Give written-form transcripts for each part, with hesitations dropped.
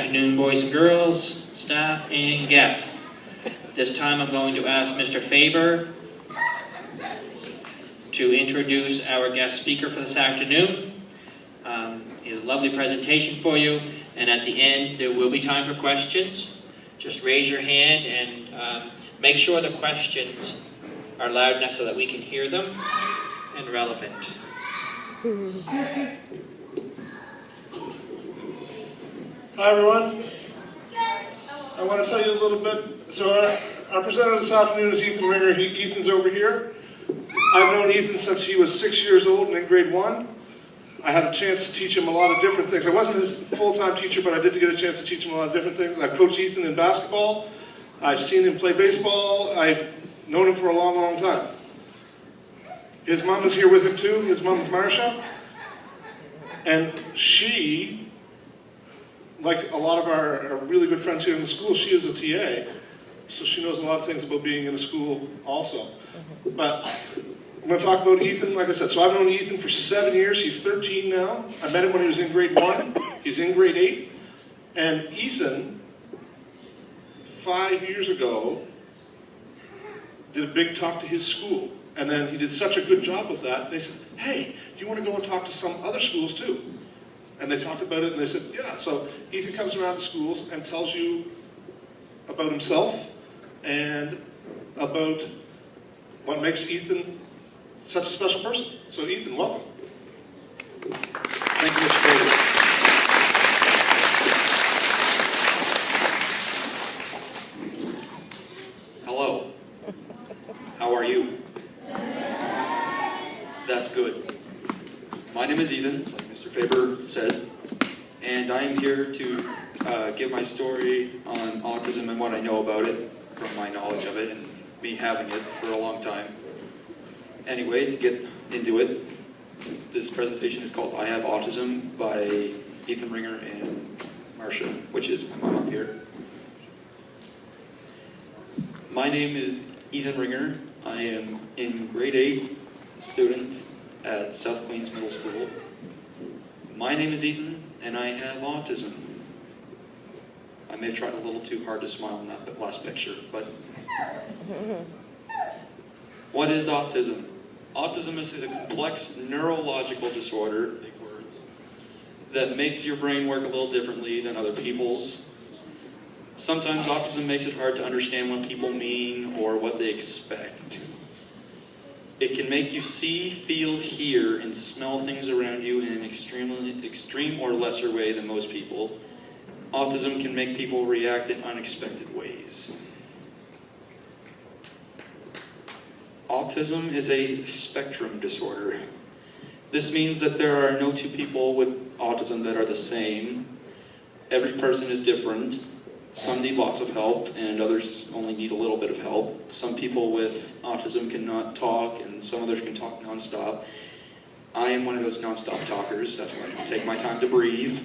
afternoon, boys and girls, staff, and guests. This time I'm going to ask Mr. Faber to introduce our guest speaker for this afternoon. He has a lovely presentation for you, and at the end there will be time for questions. Just raise your hand and make sure the questions are loud enough so that we can hear them and relevant. Hi everyone. I want to tell you a little bit. So our presenter this afternoon is Ethan Ringer. Ethan's over here. I've known Ethan since he was 6 years old and in grade 1. I had a chance to teach him a lot of different things. I wasn't his full-time teacher, but I did get a chance to teach him a lot of different things. I've coached Ethan in basketball. I've seen him play baseball. I've known him for a long, long time. His mom is here with him too. His mom is Marcia. And she, like a lot of our really good friends here in the school, she is a TA. So she knows a lot of things about being in a school also. But I'm going to talk about Ethan, like I said. So I've known Ethan for 7 years. He's 13 now. I met him when he was in grade 1. He's in grade 8. And Ethan, 5 years ago, did a big talk to his school. And then he did such a good job with that, they said, hey, do you want to go and talk to some other schools too? And they talked about it and they said, yeah. So Ethan comes around to schools and tells you about himself and about what makes Ethan such a special person. So Ethan, welcome. Thank you, Mr. Faber. Hello. How are you? That's good. My name is Ethan, like Mr. Faber said, and I am here to give my story on autism and what I know about it from my knowledge of it and me having it for a long time. Anyway, to get into it, this presentation is called I Have Autism by Ethan Ringer and Marcia, which is my mom up here. My name is Ethan Ringer. I am in grade 8 student at South Queens Middle School. My name is Ethan, and I have autism. I may have tried a little too hard to smile in that last picture, but what is autism? Autism is a complex neurological disorder, big words, that makes your brain work a little differently than other people's. Sometimes autism makes it hard to understand what people mean or what they expect. It can make you see, feel, hear, and smell things around you in an extreme or lesser way than most people. Autism can make people react in unexpected ways. Autism is a spectrum disorder. This means that there are no two people with autism that are the same. Every person is different. Some need lots of help, and others only need a little bit of help. Some people with autism cannot talk, and some others can talk nonstop. I am one of those nonstop talkers. That's why I can take my time to breathe.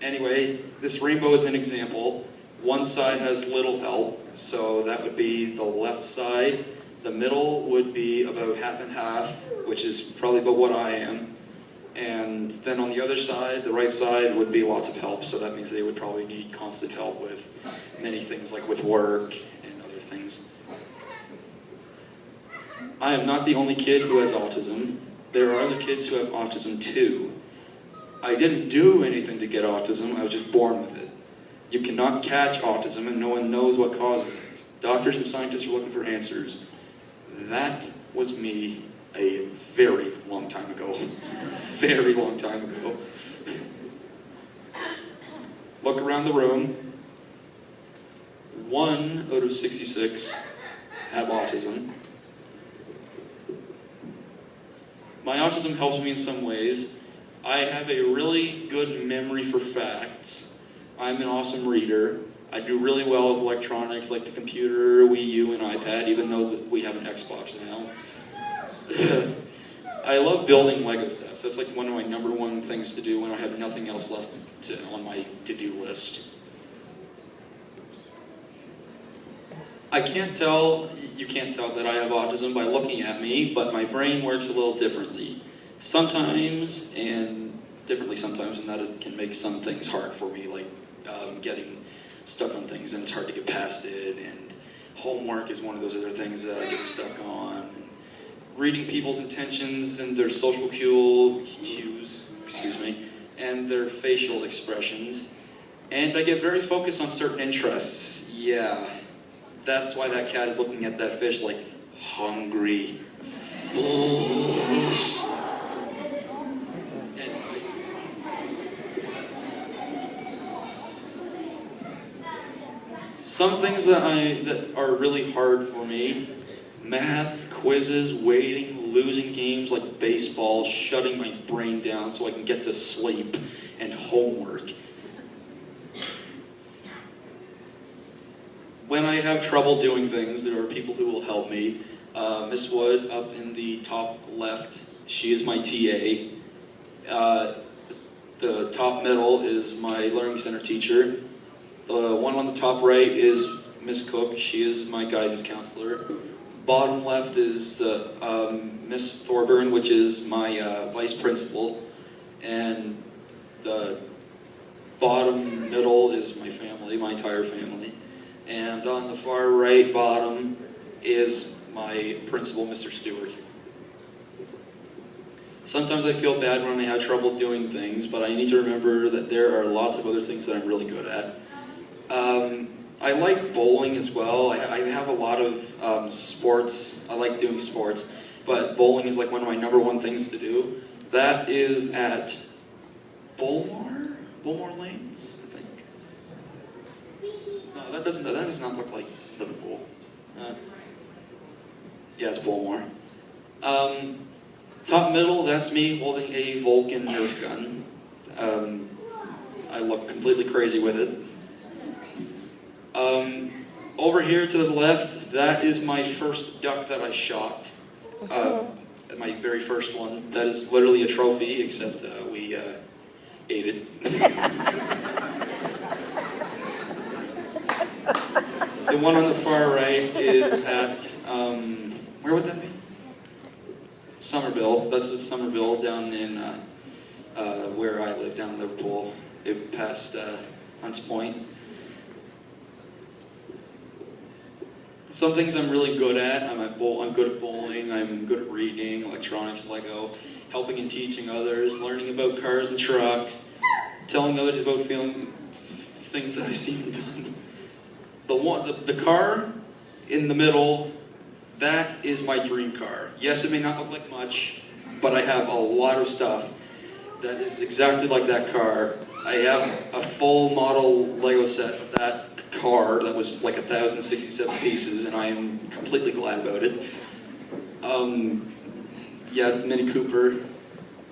Anyway, this rainbow is an example. One side has little help, so that would be the left side. The middle would be about half and half, which is probably about what I am. And then on the other side, the right side, would be lots of help, so that means they would probably need constant help with many things, like with work and other things. I am not the only kid who has autism. There are other kids who have autism too. I didn't do anything to get autism, I was just born with it. You cannot catch autism and no one knows what causes it. Doctors and scientists are looking for answers. That was me a very long time ago. Very long time ago. Look around the room. 1 out of 66 have autism. My autism helps me in some ways. I have a really good memory for facts. I'm an awesome reader. I do really well with electronics like the computer, Wii U, and iPad, even though we have an Xbox now. I love building Lego sets. That's like one of my #1 things to do when I have nothing else left on my to-do list. You can't tell that I have autism by looking at me, but my brain works a little differently. Sometimes, and differently sometimes, and that it can make some things hard for me, like getting stuck on things, and it's hard to get past it, and homework is one of those other things that I get stuck on. And reading people's intentions and their social cues, and their facial expressions. And I get very focused on certain interests. Yeah, that's why that cat is looking at that fish like, hungry. Some things that are really hard for me: math, quizzes, waiting, losing games like baseball, shutting my brain down so I can get to sleep, and homework. When I have trouble doing things, there are people who will help me. Miss Wood, up in the top left, she is my TA. The top middle is my Learning Center teacher. The one on the top right is Miss Cook. She is my guidance counselor. Bottom left is the Miss Thorburn, which is my vice principal. And the bottom middle is my family, my entire family. And on the far right bottom is my principal, Mr. Stewart. Sometimes I feel bad when I have trouble doing things, but I need to remember that there are lots of other things that I'm really good at. I like bowling as well. I have a lot of sports. I like doing sports, but bowling is like one of my #1 things to do. That is at Bullmore Lanes, I think. No, that does not look like Liverpool. Yeah, it's Bullmore. Top middle, that's me holding a Vulcan Nerf gun. I look completely crazy with it. Over here to the left, that is my first duck that I shot. My very first one. That is literally a trophy, except we ate it. The one on the far right is at, where would that be? Somerville. That's just Somerville down in where I live, down in Liverpool, past Hunts Point. Some things I'm really good at. I'm good at bowling, I'm good at reading, electronics, Lego, helping and teaching others, learning about cars and trucks, telling others about feeling things that I've seen and done. The car in the middle, that is my dream car. Yes, it may not look like much, but I have a lot of stuff that is exactly like that car. I have a full model Lego set of that car that was like 1,067 pieces, and I am completely glad about it. Yeah, the Mini Cooper.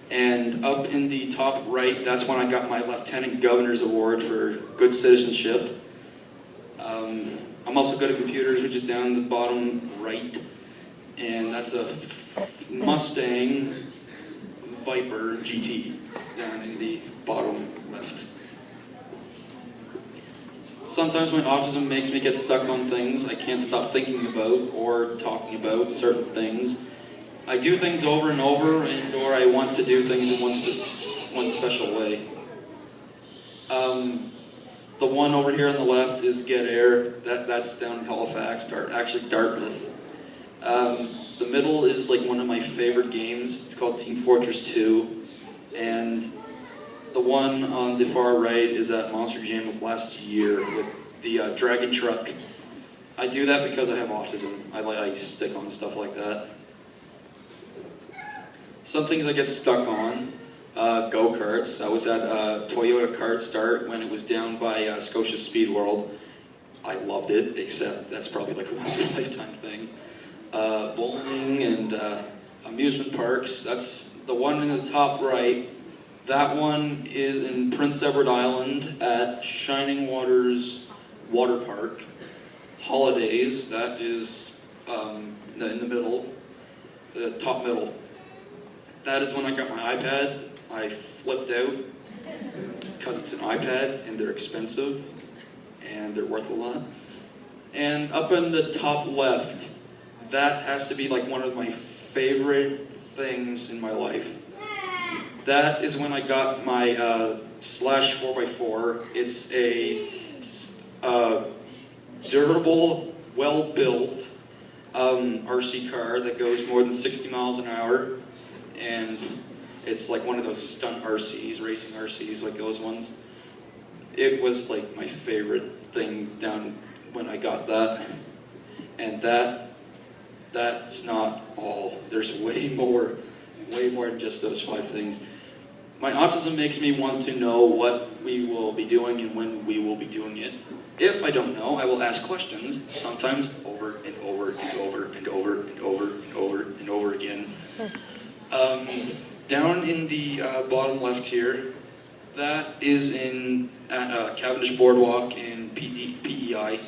And up in the top right, that's when I got my Lieutenant Governor's Award for good citizenship. I'm also good at computers, which is down the bottom right. And that's a Mustang Viper GT down in the bottom left. Sometimes my autism makes me get stuck on things I can't stop thinking about or talking about certain things. I do things over and over, or I want to do things in one special way. The one over here on the left is Get Air. That's down in Halifax, actually Dartmouth. The middle is like one of my favorite games. It's called Team Fortress 2. And the one on the far right is at Monster Jam of last year with the Dragon Truck. I do that because I have autism. I stick on stuff like that. Some things I get stuck on. Go-karts. I was at Toyota Kart Start when it was down by Scotia Speed World. I loved it, except that's probably like a once-in-a-lifetime thing. Bowling and amusement parks. That's the one in the top right. That one is in Prince Edward Island at Shining Waters Water Park. Holidays, that is in the middle, the top middle. That is when I got my iPad. I flipped out because it's an iPad and they're expensive and they're worth a lot. And up in the top left, that has to be like one of my favorite things in my life. That is when I got my Slash 4x4. It's a durable, well-built RC car that goes more than 60 miles an hour, and it's like one of those stunt RCs, racing RCs, like those ones. It was like my favorite thing down when I got that, and that's not all. There's way more than just those 5 things. My autism makes me want to know what we will be doing and when we will be doing it. If I don't know, I will ask questions, sometimes over and over and over and over and over and over and over again. Down in the bottom left here, that is at Cavendish Boardwalk in PEI.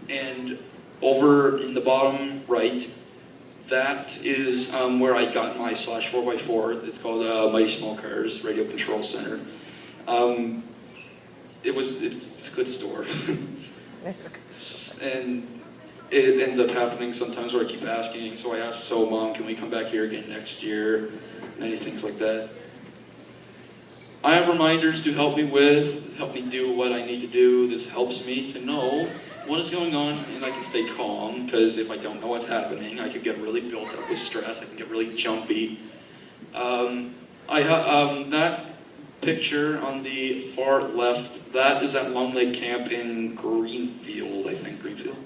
And over in the bottom right, that is where I got my Slash 4x4. It's called Mighty Small Cars Radio Control Center. It's a good store. And it ends up happening sometimes where I keep asking. So I ask, so Mom, can we come back here again next year? Many things like that. I have reminders to help me do what I need to do. This helps me to know what is going on, and I can stay calm, because if I don't know what's happening, I could get really built up with stress. I can get really jumpy. That picture on the far left, that is at Long Lake Camp in Greenfield, I think, Greenfield.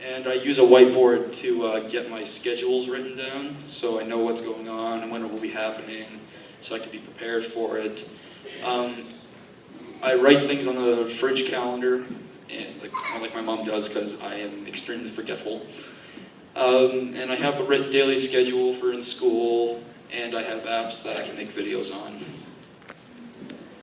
And I use a whiteboard to get my schedules written down, so I know what's going on and when it will be happening, so I can be prepared for it. I write things on the fridge calendar, and like my mom does, because I am extremely forgetful. And I have a written daily schedule for in school, and I have apps that I can make videos on.